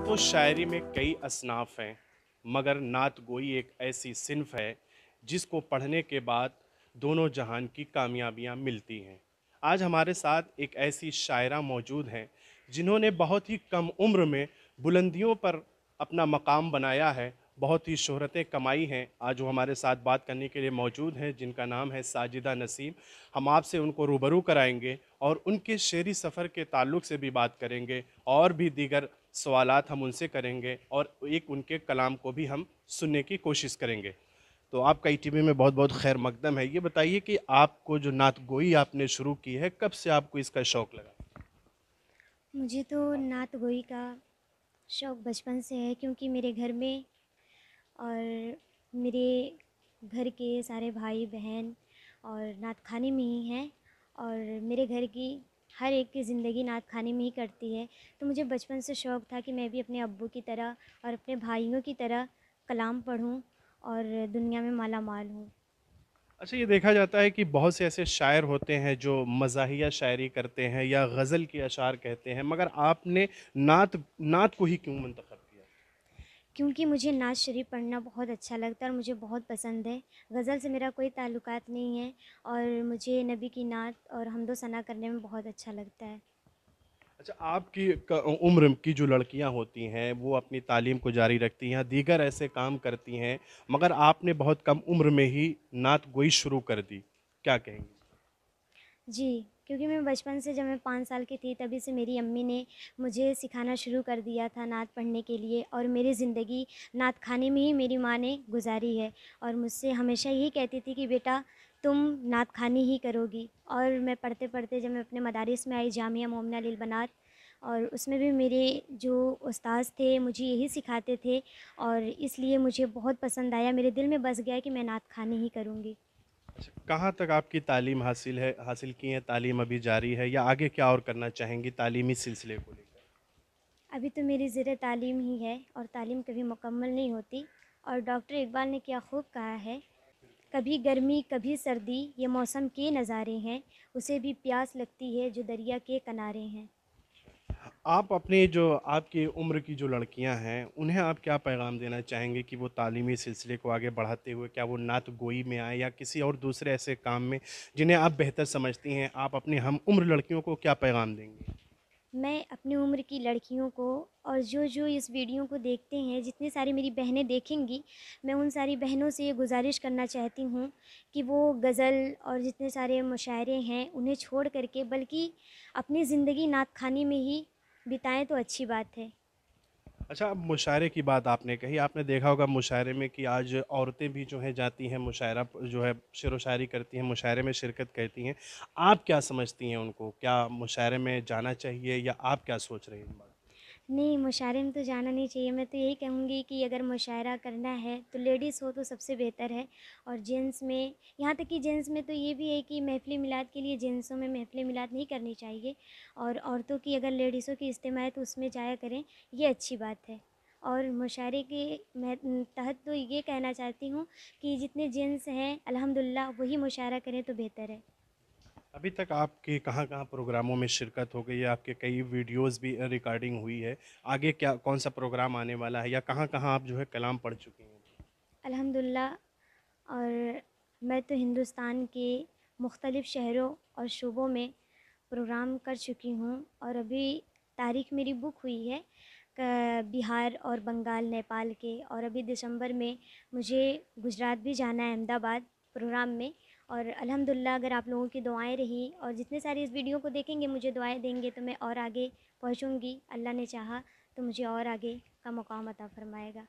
तो शायरी में कई असनाफ हैं, मगर नात गोई एक ऐसी सिन्फ है जिसको पढ़ने के बाद दोनों जहान की कामयाबियाँ मिलती हैं। आज हमारे साथ एक ऐसी शायरा मौजूद हैं जिन्होंने बहुत ही कम उम्र में बुलंदियों पर अपना मकाम बनाया है, बहुत ही शोहरतें कमाई हैं। आज वो हमारे साथ बात करने के लिए मौजूद हैं, जिनका नाम है साजिदा नसीम। हम आपसे उनको रूबरू कराएंगे और उनके शेरी सफ़र के ताल्लुक़ से भी बात करेंगे और भी दीगर सवालात हम उनसे करेंगे और एक उनके कलाम को भी हम सुनने की कोशिश करेंगे। तो आपका ईटीवी में बहुत बहुत खैर मकदम है। ये बताइए कि आपको जो नात गोई आपने शुरू की है, कब से आपको इसका शौक़ लगा? मुझे तो नात गोई का शौक़ बचपन से है, क्योंकि मेरे घर में और मेरे घर के सारे भाई बहन और नात खाने में ही हैं और मेरे घर की हर एक की ज़िंदगी नात खाने में ही कटती है। तो मुझे बचपन से शौक़ था कि मैं भी अपने अब्बू की तरह और अपने भाइयों की तरह कलाम पढ़ूं और दुनिया में माला माल हूँ। अच्छा, ये देखा जाता है कि बहुत से ऐसे शायर होते हैं जो मज़ाहिया शायरी करते हैं या गज़ल के अशार कहते हैं, मगर आपने नात नात को ही क्यों मंतखब किया? क्योंकि मुझे नात शरीफ पढ़ना बहुत अच्छा लगता है और मुझे बहुत पसंद है। गज़ल से मेरा कोई ताल्लुकात नहीं है और मुझे नबी की नात और हम्दो सना करने में बहुत अच्छा लगता है। अच्छा, आपकी उम्र की जो लड़कियां होती हैं वो अपनी तालीम को जारी रखती हैं, दीगर ऐसे काम करती हैं, मगर आपने बहुत कम उम्र में ही नात गोई शुरू कर दी, क्या कहेंगी? जी, क्योंकि मैं बचपन से, जब मैं 5 साल की थी तभी से मेरी अम्मी ने मुझे सिखाना शुरू कर दिया था नात पढ़ने के लिए और मेरी ज़िंदगी नात खाने में ही मेरी माँ ने गुजारी है और मुझसे हमेशा यही कहती थी कि बेटा तुम नात खानी ही करोगी। और मैं पढ़ते-पढ़ते जब मैं अपने मदारिस में आई, जामिया मोमिना लिल बनात, और उसमें भी मेरे जो उस्ताद थे मुझे यही सिखाते थे और इसलिए मुझे बहुत पसंद आया, मेरे दिल में बस गया कि मैं नात खानी ही करूँगी। अच्छा, कहाँ तक आपकी तालीम हासिल की है, तालीम अभी जारी है या आगे क्या और करना चाहेंगी तालीमी सिलसिले को लेकर? अभी तो मेरी ज़ेर तालीम ही है और तालीम कभी मुकम्मल नहीं होती। और डॉक्टर इकबाल ने क्या खूब कहा है, कभी गर्मी कभी सर्दी ये मौसम के नज़ारे हैं, उसे भी प्यास लगती है जो दरिया के किनारे हैं। आप अपनी जो आपकी उम्र की जो लड़कियां हैं उन्हें आप क्या पैगाम देना चाहेंगे कि वो तालीमी सिलसिले को आगे बढ़ाते हुए क्या वो नात गोई में आए या किसी और दूसरे ऐसे काम में जिन्हें आप बेहतर समझती हैं, आप अपनी हम उम्र लड़कियों को क्या पैगाम देंगी? मैं अपनी उम्र की लड़कियों को और जो इस वीडियो को देखते हैं, जितनी सारी मेरी बहनें देखेंगी, मैं उन सारी बहनों से ये गुजारिश करना चाहती हूँ कि वो गज़ल और जितने सारे मुशायरे हैं उन्हें छोड़ करके बल्कि अपनी ज़िंदगी नात खानी में ही बिताएं तो अच्छी बात है। अच्छा, अब मुशायरे की बात आपने कही, आपने देखा होगा मुशायरे में कि आज औरतें भी जो हैं जाती हैं मुशायरा जो है शेर व शायरी करती हैं, मुशायरे में शिरकत करती हैं। आप क्या समझती हैं उनको? क्या मुशायरे में जाना चाहिए या आप क्या सोच रही हैं इन बात? नहीं, मुशायरे में तो जाना नहीं चाहिए। मैं तो यही कहूँगी कि अगर मुशायरा करना है तो लेडीज़ हो तो सबसे बेहतर है। और जेंट्स में, यहाँ तक कि जेंट्स में तो ये भी है कि महफ़िल मिलाद के लिए जेंट्सों में महफ़िल मिलाद नहीं करनी चाहिए और औरतों की, अगर लेडीज़ों की इज्तिमा है तो उसमें जाया करें, ये अच्छी बात है। और मुशायरे के तहत तो ये कहना चाहती हूँ कि जितने जेंट्स हैं अल्हम्दुलिल्लाह वही मुशायरा करें तो बेहतर है। अभी तक आपके कहाँ-कहाँ प्रोग्रामों में शिरकत हो गई है? आपके कई वीडियोज़ भी रिकॉर्डिंग हुई है। आगे क्या कौन-सा प्रोग्राम आने वाला है या कहाँ-कहाँ आप जो है कलाम पढ़ चुकी हैं? अल्हम्दुलिल्लाह। और मैं तो हिंदुस्तान के मुख्तलिफ़ शहरों और सूबों में प्रोग्राम कर चुकी हूँ और अभी तारीख़ मेरी बुक हुई है बिहार और बंगाल, नेपाल के। और अभी दिसंबर में मुझे गुजरात भी जाना है, अहमदाबाद प्रोग्राम में। और अल्हम्दुलिल्लाह अगर आप लोगों की दुआएं रही और जितने सारे इस वीडियो को देखेंगे मुझे दुआएं देंगे तो मैं और आगे पहुँचूँगी। अल्लाह ने चाहा तो मुझे और आगे का मकाम अता फ़रमाएगा।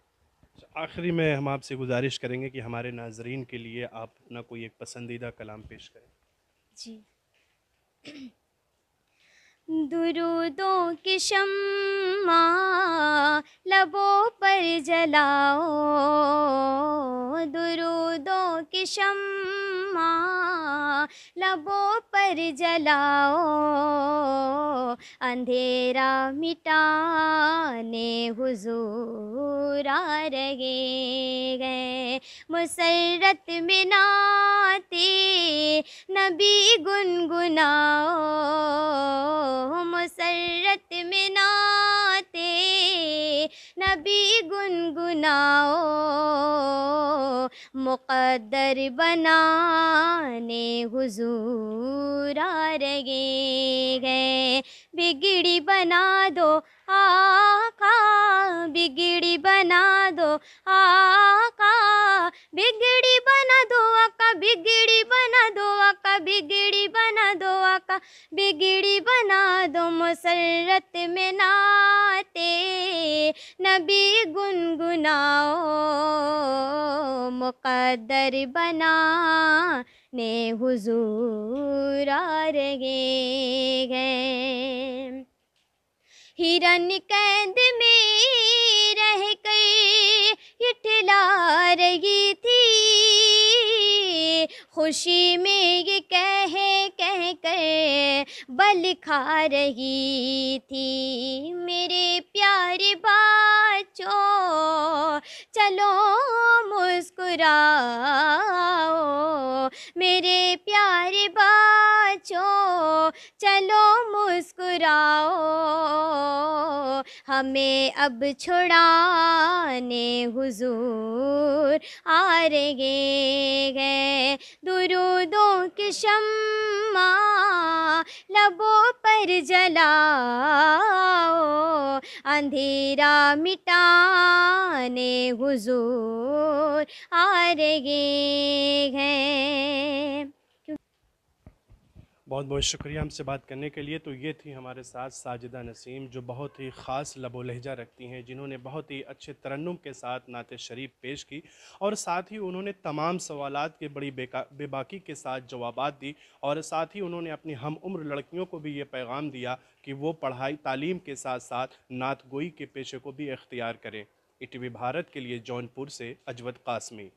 आखिरी में हम आपसे गुज़ारिश करेंगे कि हमारे नाज़रीन के लिए आप अपना कोई एक पसंदीदा कलाम पेश करें। जी। दुरूदों की शम्मा लबों पर जलाओ, दुरूदों की शम्मा लबों पर जलाओ, अंधेरा मिटाने हुजूर आ रहे हैं। मुसर्रत में नाते नबी गुनगुनाओ, मुसर्रत में नाते नबी गुनगुनाओ, मुक़द्दर बनाने हुज़ूर आ रहे हैं। बिगड़ी बना दो आका, बिगड़ी बना दो आका, बिगड़ी बना दो आका, बिगड़ी बना दो आका, बिगड़ी बना दो आका, बिगड़ी बना दो मुसर्रत में नाते नबी गुनगुनाओ, मुक़द्दर बनाने हुज़ूर आ रहे हैं। हिरन कैद में रह कर इठला रही थी, खुशी में ये कह कह कर बल खा रही थी। मेरे प्यारे बच्चों चलो मुस्कुराओ, मेरे प्यारे बच्चों चलो मुस्कुराओ, हमें अब छुड़ाने हुजूर आ रहे हैं। दुरूदों की शम्मा लबों पर जलाओ, अंधेरा मिटाने हुजूर आ रहे हैं। बहुत बहुत शुक्रिया हमसे बात करने के लिए। तो ये थी हमारे साथ साजिदा नसीम, जो बहुत ही ख़ास लबो लहजा रखती हैं, जिन्होंने बहुत ही अच्छे तरन्नुम के साथ नात शरीफ पेश की और साथ ही उन्होंने तमाम सवालात के बड़ी बेबाकी के साथ जवाबात दी और साथ ही उन्होंने अपनी हम उम्र लड़कियों को भी ये पैगाम दिया कि वो पढ़ाई तालीम के साथ साथ नात गोई के पेशे को भी इख्तियार करें। ईटीवी भारत के लिए जौनपुर से अजवद कासमी।